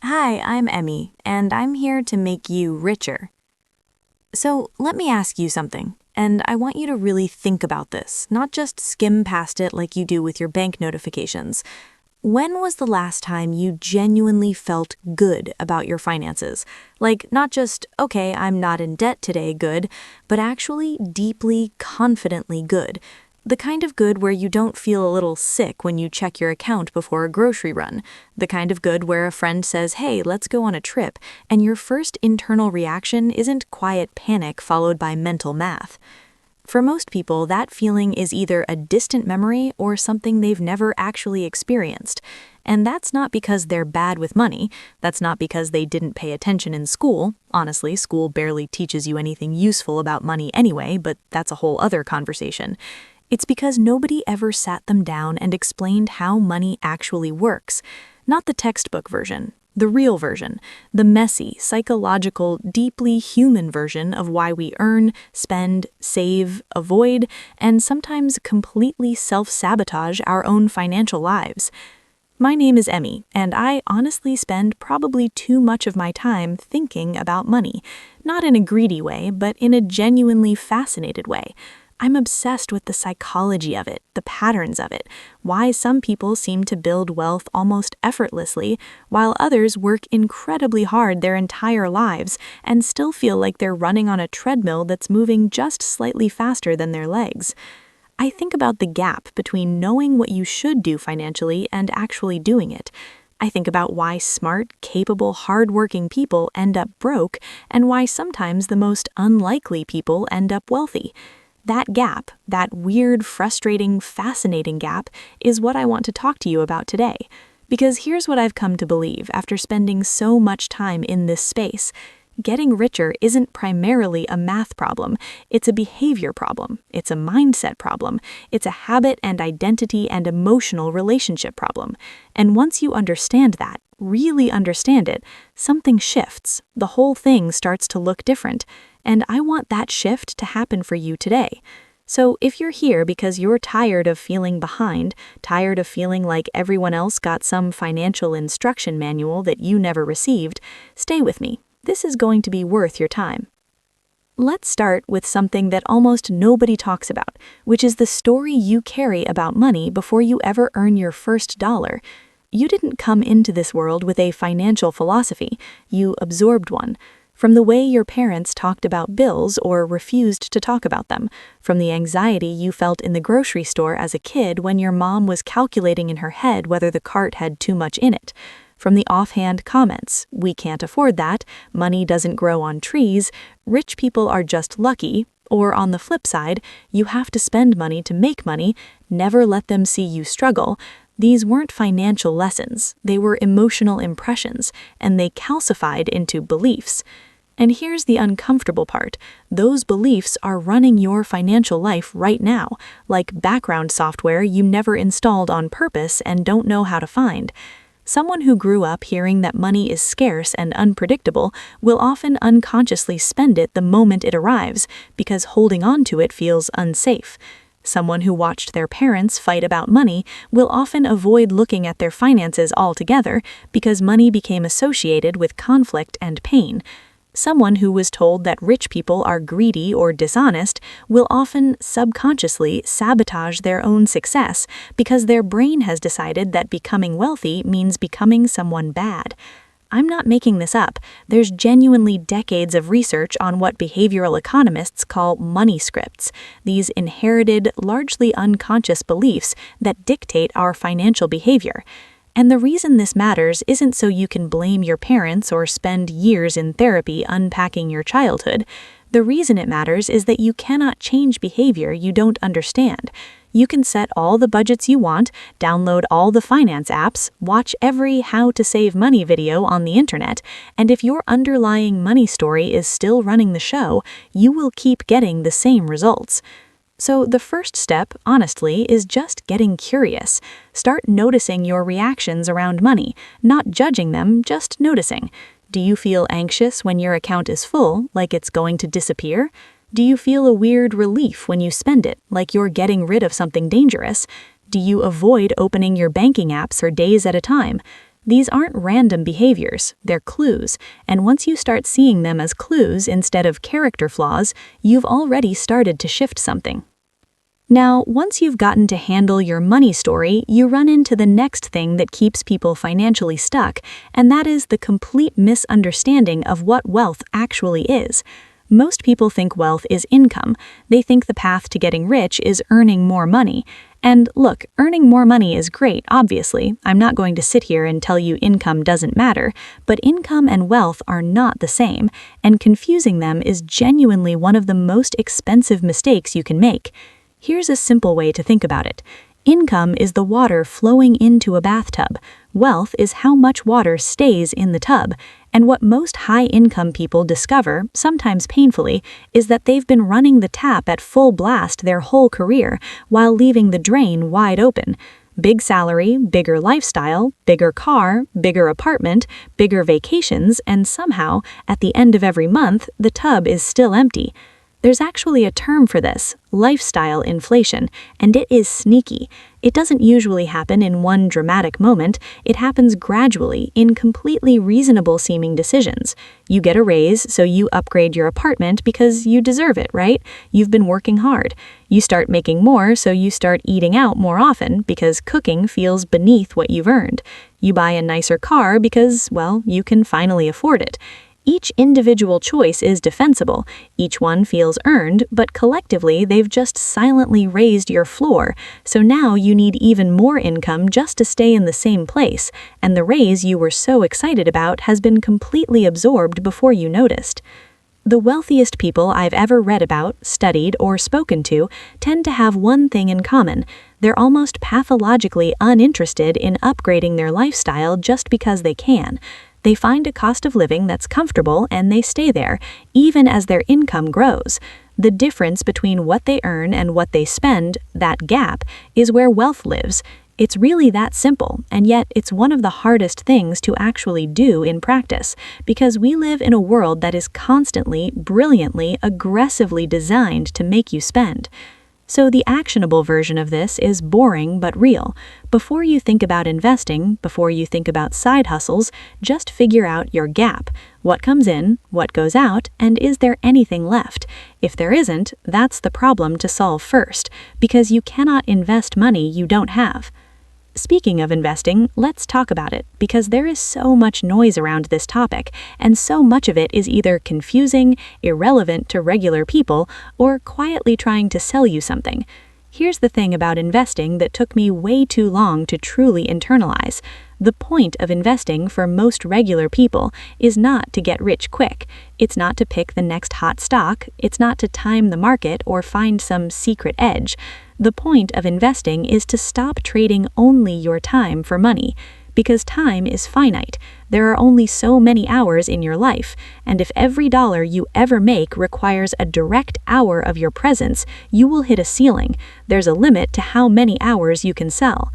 Hi, I'm Emmy, and I'm here to make you richer. So let me ask you something, and I want you to really think about this, not just skim past it like you do with your bank notifications. When was the last time you genuinely felt good about your finances? Like, not just, okay, I'm not in debt today, good, but actually deeply, confidently good. The kind of good where you don't feel a little sick when you check your account before a grocery run. The kind of good where a friend says, hey, let's go on a trip, and your first internal reaction isn't quiet panic followed by mental math. For most people, that feeling is either a distant memory or something they've never actually experienced. And that's not because they're bad with money. That's not because they didn't pay attention in school. Honestly, school barely teaches you anything useful about money anyway, but that's a whole other conversation. It's because nobody ever sat them down and explained how money actually works. Not the textbook version, the real version, the messy, psychological, deeply human version of why we earn, spend, save, avoid, and sometimes completely self-sabotage our own financial lives. My name is Emmy, and I honestly spend probably too much of my time thinking about money. Not in a greedy way, but in a genuinely fascinated way. I'm obsessed with the psychology of it, the patterns of it, why some people seem to build wealth almost effortlessly, while others work incredibly hard their entire lives and still feel like they're running on a treadmill that's moving just slightly faster than their legs. I think about the gap between knowing what you should do financially and actually doing it. I think about why smart, capable, hardworking people end up broke and why sometimes the most unlikely people end up wealthy. That gap, that weird, frustrating, fascinating gap, is what I want to talk to you about today. Because here's what I've come to believe after spending so much time in this space. Getting richer isn't primarily a math problem. It's a behavior problem. It's a mindset problem. It's a habit and identity and emotional relationship problem. And once you understand that, really understand it, something shifts. The whole thing starts to look different. And I want that shift to happen for you today. So if you're here because you're tired of feeling behind, tired of feeling like everyone else got some financial instruction manual that you never received, stay with me. This is going to be worth your time. Let's start with something that almost nobody talks about, which is the story you carry about money before you ever earn your first dollar. You didn't come into this world with a financial philosophy, you absorbed one. From the way your parents talked about bills or refused to talk about them, from the anxiety you felt in the grocery store as a kid when your mom was calculating in her head whether the cart had too much in it, from the offhand comments, we can't afford that, money doesn't grow on trees, rich people are just lucky, or on the flip side, you have to spend money to make money, never let them see you struggle. These weren't financial lessons, they were emotional impressions, and they calcified into beliefs. And here's the uncomfortable part. Those beliefs are running your financial life right now, like background software you never installed on purpose and don't know how to find. Someone who grew up hearing that money is scarce and unpredictable will often unconsciously spend it the moment it arrives because holding on to it feels unsafe. Someone who watched their parents fight about money will often avoid looking at their finances altogether because money became associated with conflict and pain. Someone who was told that rich people are greedy or dishonest will often subconsciously sabotage their own success because their brain has decided that becoming wealthy means becoming someone bad. I'm not making this up. There's genuinely decades of research on what behavioral economists call money scripts, these inherited, largely unconscious beliefs that dictate our financial behavior. And the reason this matters isn't so you can blame your parents or spend years in therapy unpacking your childhood. The reason it matters is that you cannot change behavior you don't understand. You can set all the budgets you want, download all the finance apps, watch every how to save money video on the internet, and if your underlying money story is still running the show, you will keep getting the same results. So the first step, honestly, is just getting curious. Start noticing your reactions around money, not judging them, just noticing. Do you feel anxious when your account is full, like it's going to disappear? Do you feel a weird relief when you spend it, like you're getting rid of something dangerous? Do you avoid opening your banking apps for days at a time? These aren't random behaviors, they're clues, and once you start seeing them as clues instead of character flaws, you've already started to shift something. Now, once you've gotten to handle your money story, you run into the next thing that keeps people financially stuck, and that is the complete misunderstanding of what wealth actually is. Most people think wealth is income. They think the path to getting rich is earning more money. And look, earning more money is great, obviously. I'm not going to sit here and tell you income doesn't matter, but income and wealth are not the same, and confusing them is genuinely one of the most expensive mistakes you can make. Here's a simple way to think about it. Income is the water flowing into a bathtub. Wealth is how much water stays in the tub. And what most high-income people discover, sometimes painfully, is that they've been running the tap at full blast their whole career while leaving the drain wide open. Big salary, bigger lifestyle, bigger car, bigger apartment, bigger vacations, and somehow, at the end of every month, the tub is still empty. There's actually a term for this, lifestyle inflation, and it is sneaky. It doesn't usually happen in one dramatic moment, it happens gradually in completely reasonable-seeming decisions. You get a raise, so you upgrade your apartment because you deserve it, right? You've been working hard. You start making more, so you start eating out more often because cooking feels beneath what you've earned. You buy a nicer car because, well, you can finally afford it. Each individual choice is defensible, each one feels earned, but collectively they've just silently raised your floor, so now you need even more income just to stay in the same place, and the raise you were so excited about has been completely absorbed before you noticed. The wealthiest people I've ever read about, studied, or spoken to tend to have one thing in common. They're almost pathologically uninterested in upgrading their lifestyle just because they can. They find a cost of living that's comfortable and they stay there, even as their income grows. The difference between what they earn and what they spend, that gap, is where wealth lives. It's really that simple, and yet it's one of the hardest things to actually do in practice, because we live in a world that is constantly, brilliantly, aggressively designed to make you spend. So the actionable version of this is boring but real. Before you think about investing, before you think about side hustles, just figure out your gap. What comes in, what goes out, and is there anything left? If there isn't, that's the problem to solve first, because you cannot invest money you don't have. Speaking of investing, let's talk about it, because there is so much noise around this topic, and so much of it is either confusing, irrelevant to regular people, or quietly trying to sell you something. Here's the thing about investing that took me way too long to truly internalize. The point of investing for most regular people is not to get rich quick. It's not to pick the next hot stock. It's not to time the market or find some secret edge. The point of investing is to stop trading only your time for money. Because time is finite. There are only so many hours in your life, and if every dollar you ever make requires a direct hour of your presence, you will hit a ceiling. There's a limit to how many hours you can sell.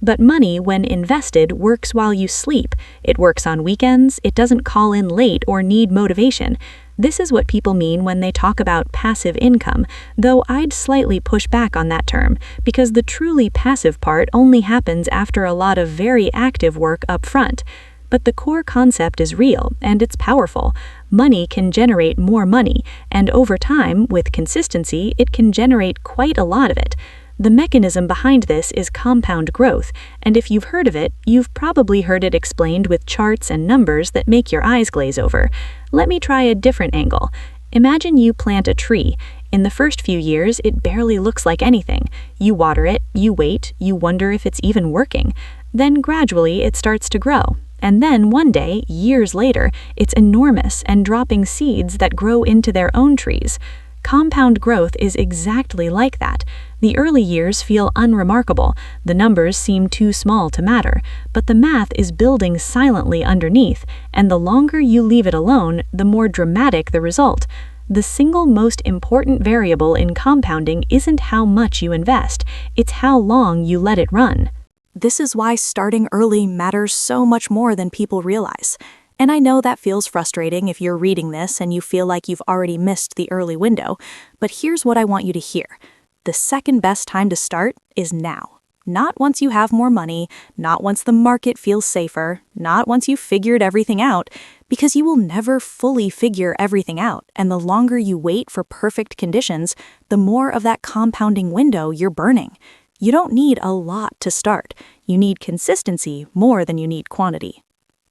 But money, when invested, works while you sleep. It works on weekends, it doesn't call in late or need motivation. This is what people mean when they talk about passive income, though I'd slightly push back on that term, because the truly passive part only happens after a lot of very active work up front. But the core concept is real, and it's powerful. Money can generate more money, and over time, with consistency, it can generate quite a lot of it. The mechanism behind this is compound growth, and if you've heard of it, you've probably heard it explained with charts and numbers that make your eyes glaze over. Let me try a different angle. Imagine you plant a tree. In the first few years, it barely looks like anything. You water it, you wait, you wonder if it's even working. Then gradually it starts to grow. And then one day, years later, it's enormous and dropping seeds that grow into their own trees. Compound growth is exactly like that. The early years feel unremarkable, the numbers seem too small to matter, but the math is building silently underneath, and the longer you leave it alone, the more dramatic the result. The single most important variable in compounding isn't how much you invest, it's how long you let it run. This is why starting early matters so much more than people realize. And I know that feels frustrating if you're reading this and you feel like you've already missed the early window, but here's what I want you to hear. The second best time to start is now. Not once you have more money, not once the market feels safer, not once you've figured everything out, because you will never fully figure everything out, and the longer you wait for perfect conditions, the more of that compounding window you're burning. You don't need a lot to start. You need consistency more than you need quantity.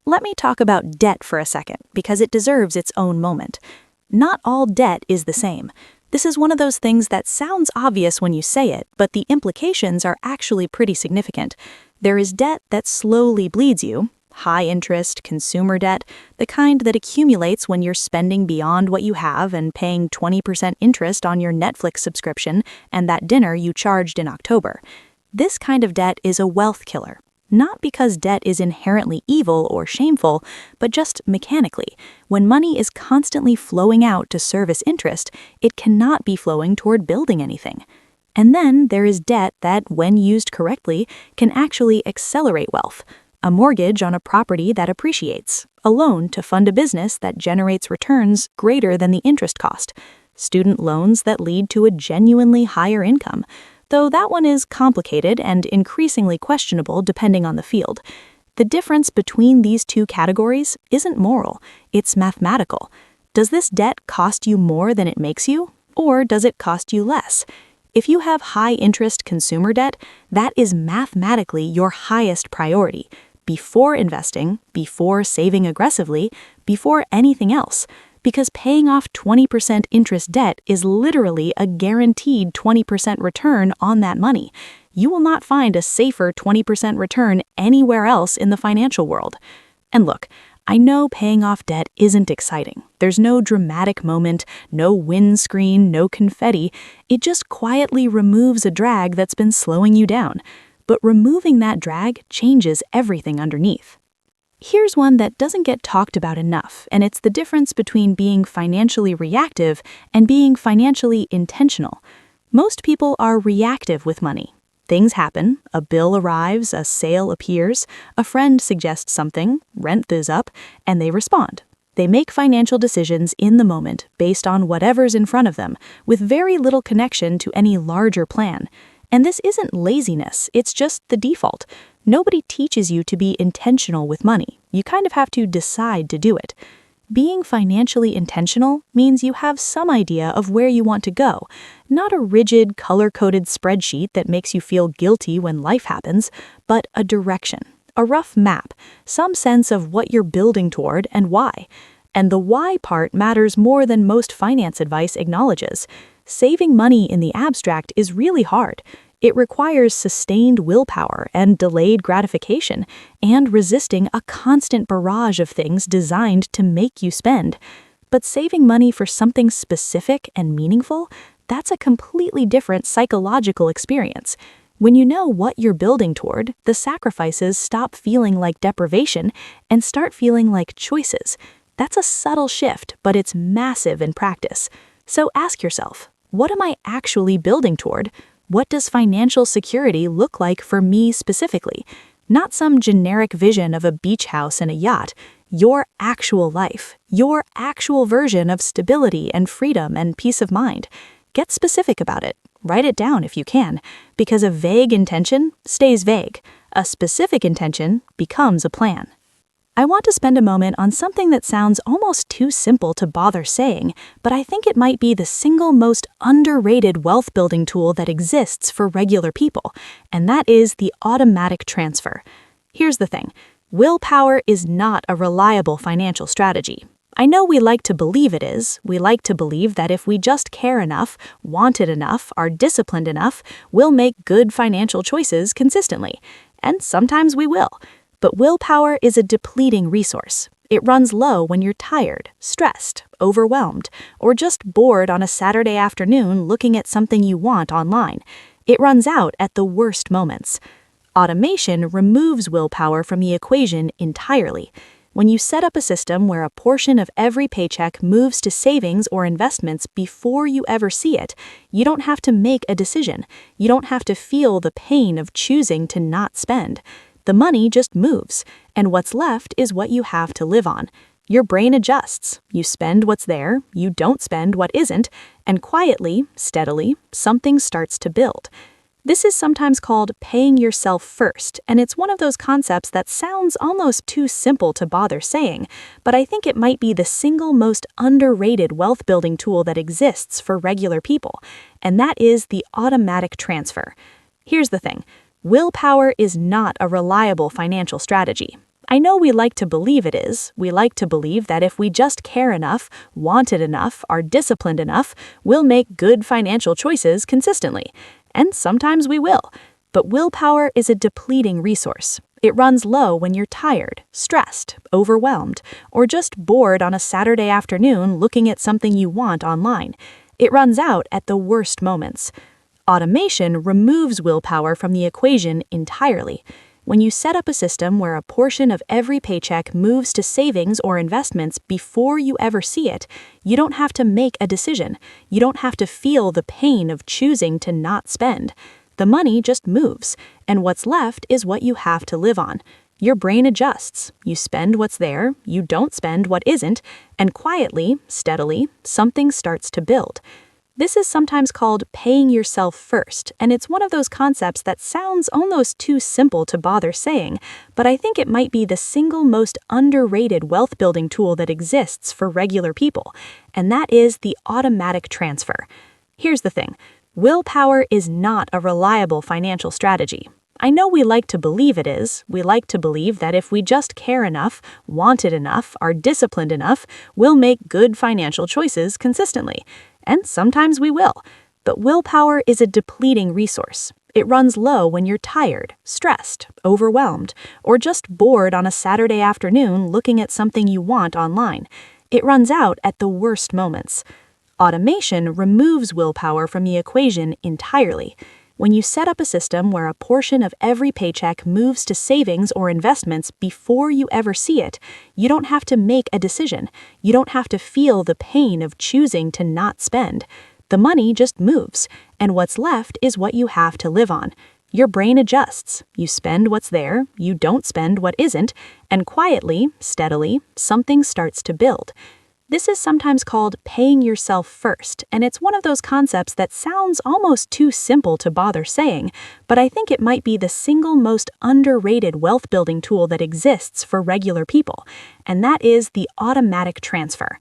Let me talk about debt for a second, because it deserves its own moment. Not all debt is the same. This is one of those things that sounds obvious when you say it, but the implications are actually pretty significant. There is debt that slowly bleeds you, high-interest consumer debt, the kind that accumulates when you're spending beyond what you have and paying 20% interest on your Netflix subscription and that dinner you charged in October. This kind of debt is a wealth killer. Not because debt is inherently evil or shameful, but just mechanically. When money is constantly flowing out to service interest, it cannot be flowing toward building anything. And then there is debt that, when used correctly, can actually accelerate wealth. A mortgage on a property that appreciates, a loan to fund a business that generates returns greater than the interest cost, student loans that lead to a genuinely higher income, though that one is complicated and increasingly questionable depending on the field. The difference between these two categories isn't moral, it's mathematical. Does this debt cost you more than it makes you, or does it cost you less? If you have high-interest consumer debt, that is mathematically your highest priority, before investing, before saving aggressively, before anything else. Because paying off 20% interest debt is literally a guaranteed 20% return on that money. You will not find a safer 20% return anywhere else in the financial world. And look, I know paying off debt isn't exciting. There's no dramatic moment, no windscreen, no confetti. It just quietly removes a drag that's been slowing you down. But removing that drag changes everything underneath. Here's one that doesn't get talked about enough, and it's the difference between being financially reactive and being financially intentional. Most people are reactive with money. Things happen, a bill arrives, a sale appears, a friend suggests something, rent goes up, and they respond. They make financial decisions in the moment based on whatever's in front of them, with very little connection to any larger plan. And this isn't laziness, it's just the default. Nobody teaches you to be intentional with money. You kind of have to decide to do it. Being financially intentional means you have some idea of where you want to go, not a rigid, color-coded spreadsheet that makes you feel guilty when life happens, but a direction, a rough map, some sense of what you're building toward and why. And the why part matters more than most finance advice acknowledges. Saving money in the abstract is really hard. It requires sustained willpower and delayed gratification, and resisting a constant barrage of things designed to make you spend. But saving money for something specific and meaningful, that's a completely different psychological experience. When you know what you're building toward, the sacrifices stop feeling like deprivation and start feeling like choices. That's a subtle shift, but it's massive in practice. So ask yourself, what am I actually building toward? What does financial security look like for me specifically? Not some generic vision of a beach house and a yacht. Your actual life, your actual version of stability and freedom and peace of mind. Get specific about it. Write it down if you can, because a vague intention stays vague. A specific intention becomes a plan. I want to spend a moment on something that sounds almost too simple to bother saying, but I think it might be the single most underrated wealth-building tool that exists for regular people, and that is the automatic transfer. Here's the thing. Willpower is not a reliable financial strategy. I know we like to believe it is. We like to believe that if we just care enough, want it enough, are disciplined enough, we'll make good financial choices consistently. And sometimes we will. But willpower is a depleting resource. It runs low when you're tired, stressed, overwhelmed, or just bored on a Saturday afternoon looking at something you want online. It runs out at the worst moments. Automation removes willpower from the equation entirely. When you set up a system where a portion of every paycheck moves to savings or investments before you ever see it, you don't have to make a decision. You don't have to feel the pain of choosing to not spend. The money just moves, and what's left is what you have to live on. Your brain adjusts. You spend what's there, you don't spend what isn't, and quietly, steadily, something starts to build. This is sometimes called paying yourself first, and it's one of those concepts that sounds almost too simple to bother saying, but I think it might be the single most underrated wealth building tool that exists for regular people, and that is the automatic transfer. Here's the thing. Willpower is not a reliable financial strategy. I know we like to believe it is. We like to believe that if we just care enough, want it enough, are disciplined enough, we'll make good financial choices consistently. And sometimes we will. But willpower is a depleting resource. It runs low when you're tired, stressed, overwhelmed, or just bored on a Saturday afternoon looking at something you want online. It runs out at the worst moments. Automation removes willpower from the equation entirely. When you set up a system where a portion of every paycheck moves to savings or investments before you ever see it, you don't have to make a decision. You don't have to feel the pain of choosing to not spend. The money just moves, and what's left is what you have to live on. Your brain adjusts. You spend what's there, you don't spend what isn't, and quietly, steadily, something starts to build. This is sometimes called paying yourself first, and it's one of those concepts that sounds almost too simple to bother saying, but I think it might be the single most underrated wealth building tool that exists for regular people, and that is the automatic transfer. Here's the thing. Willpower is not a reliable financial strategy. I know we like to believe it is. We like to believe that if we just care enough, want it enough, are disciplined enough, we'll make good financial choices consistently. And sometimes we will. But willpower is a depleting resource. It runs low when you're tired, stressed, overwhelmed, or just bored on a Saturday afternoon looking at something you want online. It runs out at the worst moments. Automation removes willpower from the equation entirely. When you set up a system where a portion of every paycheck moves to savings or investments before you ever see it, you don't have to make a decision. You don't have to feel the pain of choosing to not spend. The money just moves, and what's left is what you have to live on. Your brain adjusts. You spend what's there, you don't spend what isn't, and quietly, steadily, something starts to build. This is sometimes called paying yourself first, and it's one of those concepts that sounds almost too simple to bother saying, but I think it might be the single most underrated wealth building tool that exists for regular people, and that is the automatic transfer.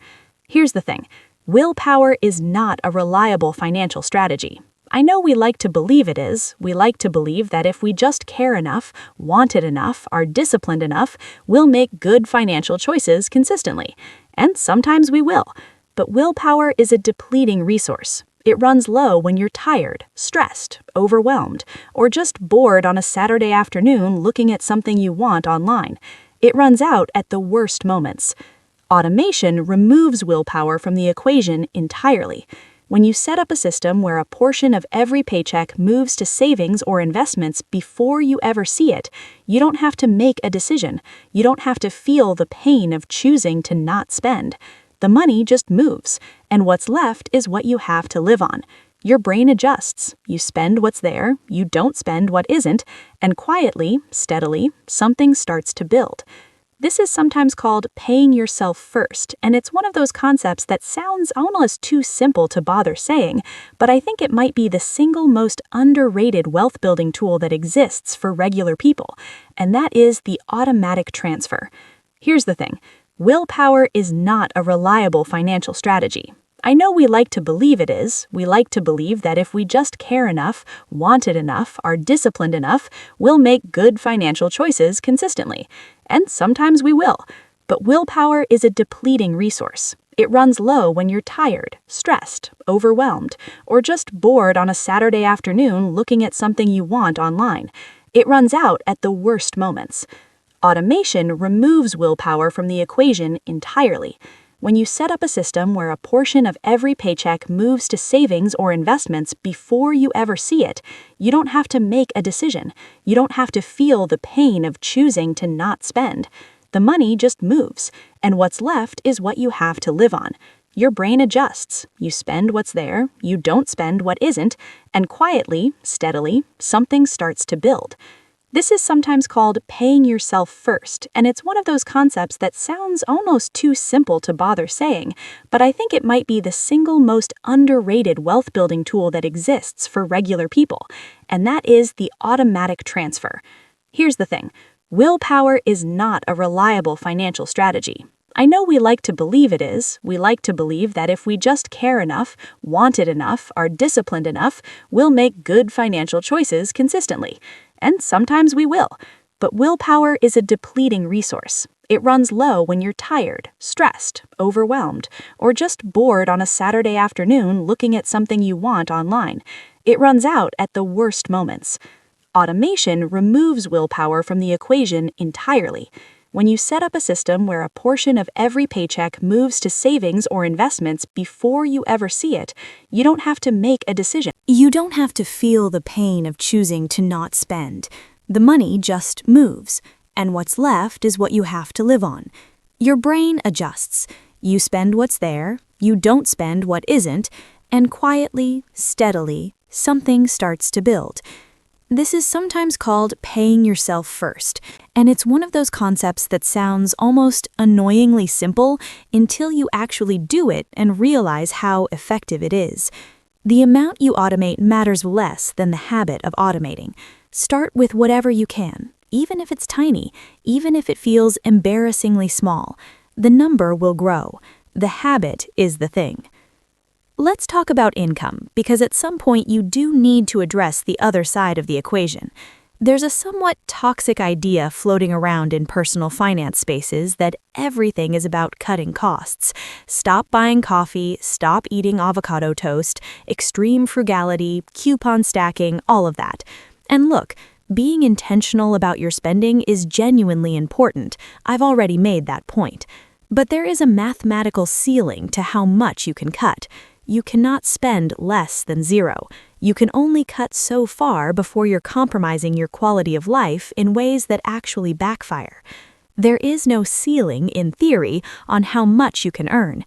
Here's the thing. Willpower is not a reliable financial strategy. I know we like to believe it is. We like to believe that if we just care enough, want it enough, are disciplined enough, we'll make good financial choices consistently. And sometimes we will. But willpower is a depleting resource. It runs low when you're tired, stressed, overwhelmed, or just bored on a Saturday afternoon looking at something you want online. It runs out at the worst moments. Automation removes willpower from the equation entirely. When you set up a system where a portion of every paycheck moves to savings or investments before you ever see it, you don't have to make a decision. You don't have to feel the pain of choosing to not spend. The money just moves, and what's left is what you have to live on. Your brain adjusts. You spend what's there, you don't spend what isn't, and quietly, steadily, something starts to build. This is sometimes called paying yourself first, and it's one of those concepts that sounds almost too simple to bother saying, but I think it might be the single most underrated wealth building tool that exists for regular people, and that is the automatic transfer. Here's the thing. Willpower is not a reliable financial strategy. I know we like to believe it is. We like to believe that if we just care enough, want it enough, are disciplined enough, we'll make good financial choices consistently. And sometimes we will. But willpower is a depleting resource. It runs low when you're tired, stressed, overwhelmed, or just bored on a Saturday afternoon looking at something you want online. It runs out at the worst moments. Automation removes willpower from the equation entirely. When you set up a system where a portion of every paycheck moves to savings or investments before you ever see it, you don't have to make a decision. You don't have to feel the pain of choosing to not spend. The money just moves, and what's left is what you have to live on. Your brain adjusts. You spend what's there, you don't spend what isn't, and quietly, steadily, something starts to build. This is sometimes called paying yourself first, and it's one of those concepts that sounds almost too simple to bother saying, but I think it might be the single most underrated wealth building tool that exists for regular people, and that is the automatic transfer. Here's the thing. Willpower is not a reliable financial strategy. I know we like to believe it is. We like to believe that if we just care enough, want it enough, are disciplined enough, we'll make good financial choices consistently. And sometimes we will. But willpower is a depleting resource. It runs low when you're tired, stressed, overwhelmed, or just bored on a Saturday afternoon looking at something you want online. It runs out at the worst moments. Automation removes willpower from the equation entirely. When you set up a system where a portion of every paycheck moves to savings or investments before you ever see it, you don't have to make a decision. You don't have to feel the pain of choosing to not spend. The money just moves, and what's left is what you have to live on. Your brain adjusts. You spend what's there, you don't spend what isn't, and quietly, steadily, something starts to build. This is sometimes called paying yourself first, and it's one of those concepts that sounds almost annoyingly simple until you actually do it and realize how effective it is. The amount you automate matters less than the habit of automating. Start with whatever you can, even if it's tiny, even if it feels embarrassingly small. The number will grow. The habit is the thing. Let's talk about income, because at some point you do need to address the other side of the equation. There's a somewhat toxic idea floating around in personal finance spaces that everything is about cutting costs. Stop buying coffee, stop eating avocado toast, extreme frugality, coupon stacking, all of that. And look, being intentional about your spending is genuinely important. I've already made that point. But there is a mathematical ceiling to how much you can cut. You cannot spend less than zero. You can only cut so far before you're compromising your quality of life in ways that actually backfire. There is no ceiling, in theory, on how much you can earn.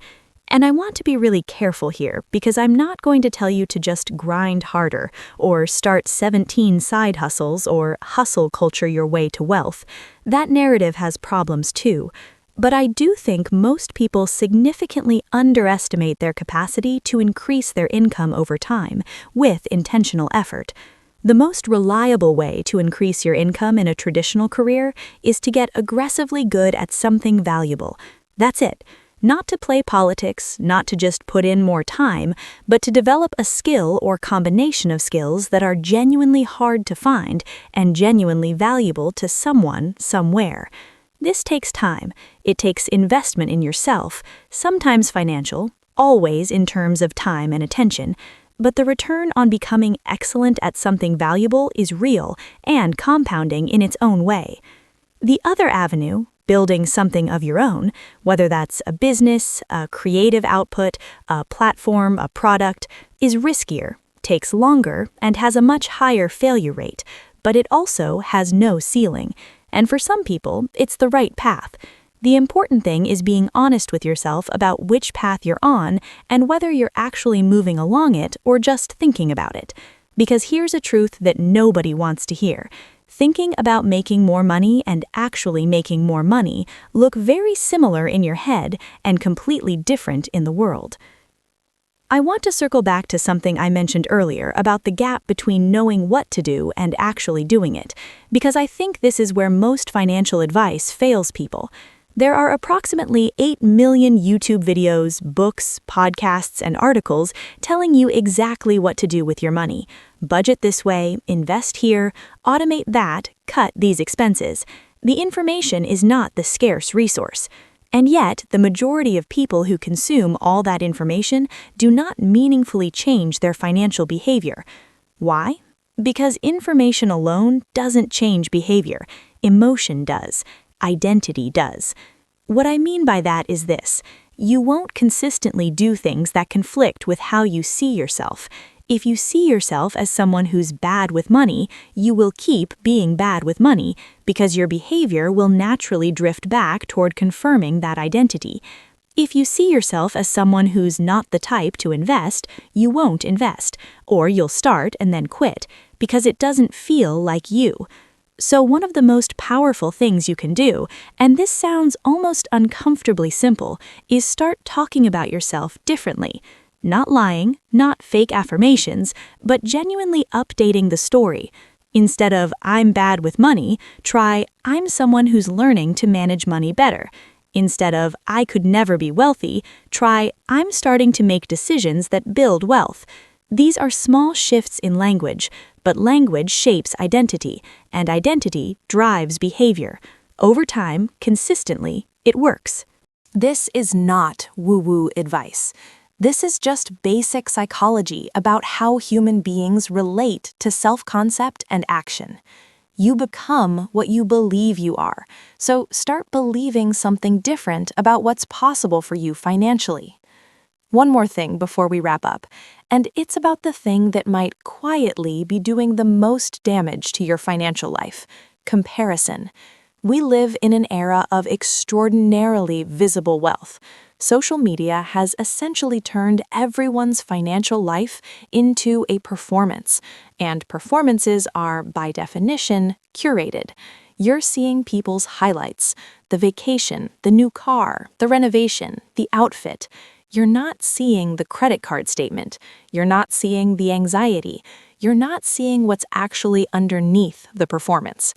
And I want to be really careful here, because I'm not going to tell you to just grind harder, or start 17 side hustles, or hustle culture your way to wealth. That narrative has problems too. But I do think most people significantly underestimate their capacity to increase their income over time with intentional effort. The most reliable way to increase your income in a traditional career is to get aggressively good at something valuable. That's it. Not to play politics, not to just put in more time, but to develop a skill or combination of skills that are genuinely hard to find and genuinely valuable to someone, somewhere. This takes time. It takes investment in yourself, sometimes financial, always in terms of time and attention, but the return on becoming excellent at something valuable is real and compounding in its own way. The other avenue, building something of your own, whether that's a business, a creative output, a platform, a product, is riskier, takes longer, and has a much higher failure rate, but it also has no ceiling. And for some people, it's the right path. The important thing is being honest with yourself about which path you're on and whether you're actually moving along it or just thinking about it. Because here's a truth that nobody wants to hear. Thinking about making more money and actually making more money look very similar in your head and completely different in the world. I want to circle back to something I mentioned earlier about the gap between knowing what to do and actually doing it, because I think this is where most financial advice fails people. There are approximately 8 million YouTube videos, books, podcasts, and articles telling you exactly what to do with your money. Budget this way, invest here, automate that, cut these expenses. The information is not the scarce resource. And yet, the majority of people who consume all that information do not meaningfully change their financial behavior. Why? Because information alone doesn't change behavior. Emotion does. Identity does. What I mean by that is this. You won't consistently do things that conflict with how you see yourself. If you see yourself as someone who's bad with money, you will keep being bad with money because your behavior will naturally drift back toward confirming that identity. If you see yourself as someone who's not the type to invest, you won't invest, or you'll start and then quit because it doesn't feel like you. So one of the most powerful things you can do, and this sounds almost uncomfortably simple, is start talking about yourself differently. Not lying, not fake affirmations, but genuinely updating the story. Instead of "I'm bad with money," try "I'm someone who's learning to manage money better." Instead of "I could never be wealthy," try "I'm starting to make decisions that build wealth." These are small shifts in language, but language shapes identity, and identity drives behavior. Over time, consistently, it works. This is not woo-woo advice. This is just basic psychology about how human beings relate to self-concept and action. You become what you believe you are, so start believing something different about what's possible for you financially. One more thing before we wrap up, and it's about the thing that might quietly be doing the most damage to your financial life: comparison. We live in an era of extraordinarily visible wealth. Social media has essentially turned everyone's financial life into a performance, and performances are, by definition, curated. You're seeing people's highlights: the vacation, the new car, the renovation, the outfit. You're not seeing the credit card statement. You're not seeing the anxiety. You're not seeing what's actually underneath the performance.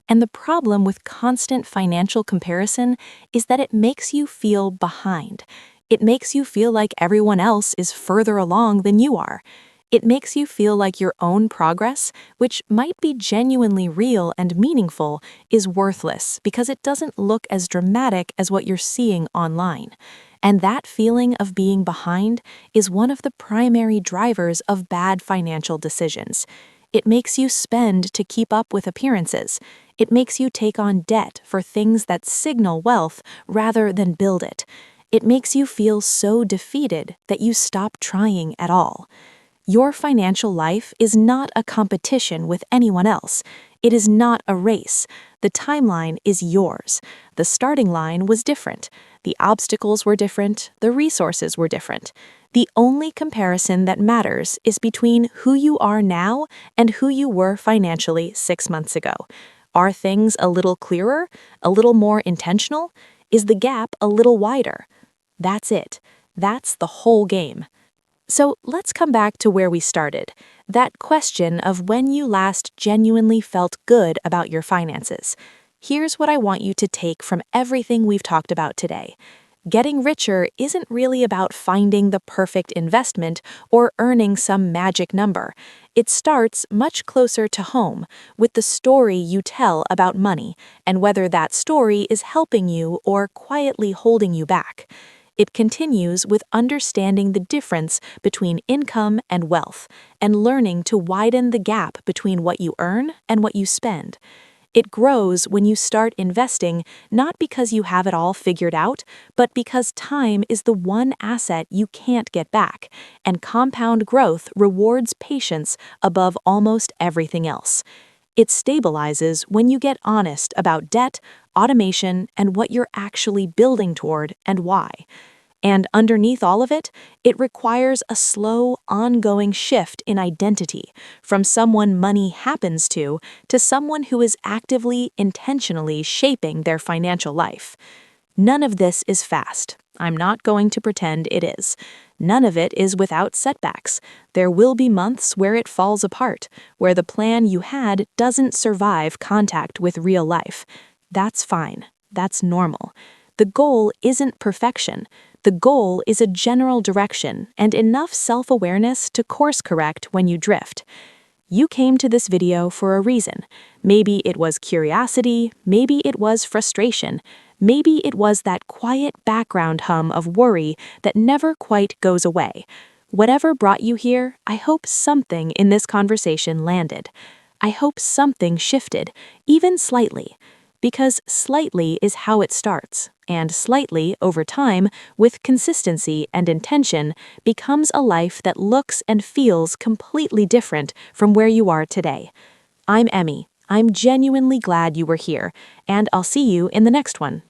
And the problem with constant financial comparison is that it makes you feel behind. It makes you feel like everyone else is further along than you are. It makes you feel like your own progress, which might be genuinely real and meaningful, is worthless because it doesn't look as dramatic as what you're seeing online. And that feeling of being behind is one of the primary drivers of bad financial decisions. It makes you spend to keep up with appearances. It makes you take on debt for things that signal wealth rather than build it. It makes you feel so defeated that you stop trying at all. Your financial life is not a competition with anyone else. It is not a race. The timeline is yours. The starting line was different. The obstacles were different. The resources were different. The only comparison that matters is between who you are now and who you were financially 6 months ago. Are things a little clearer? A little more intentional? Is the gap a little wider? That's it. That's the whole game. So let's come back to where we started, that question of when you last genuinely felt good about your finances. Here's what I want you to take from everything we've talked about today. Getting richer isn't really about finding the perfect investment or earning some magic number. It starts much closer to home, with the story you tell about money, and whether that story is helping you or quietly holding you back. It continues with understanding the difference between income and wealth, and learning to widen the gap between what you earn and what you spend. It grows when you start investing, not because you have it all figured out, but because time is the one asset you can't get back, and compound growth rewards patience above almost everything else. It stabilizes when you get honest about debt, automation, and what you're actually building toward and why. And underneath all of it, it requires a slow, ongoing shift in identity from someone money happens to someone who is actively, intentionally shaping their financial life. None of this is fast. I'm not going to pretend it is. None of it is without setbacks. There will be months where it falls apart, where the plan you had doesn't survive contact with real life. That's fine. That's normal. The goal isn't perfection. The goal is a general direction and enough self-awareness to course correct when you drift. You came to this video for a reason. Maybe it was curiosity, maybe it was frustration, maybe it was that quiet background hum of worry that never quite goes away. Whatever brought you here, I hope something in this conversation landed. I hope something shifted, even slightly. Because slightly is how it starts, and slightly, over time, with consistency and intention, becomes a life that looks and feels completely different from where you are today. I'm Emmy. I'm genuinely glad you were here, and I'll see you in the next one.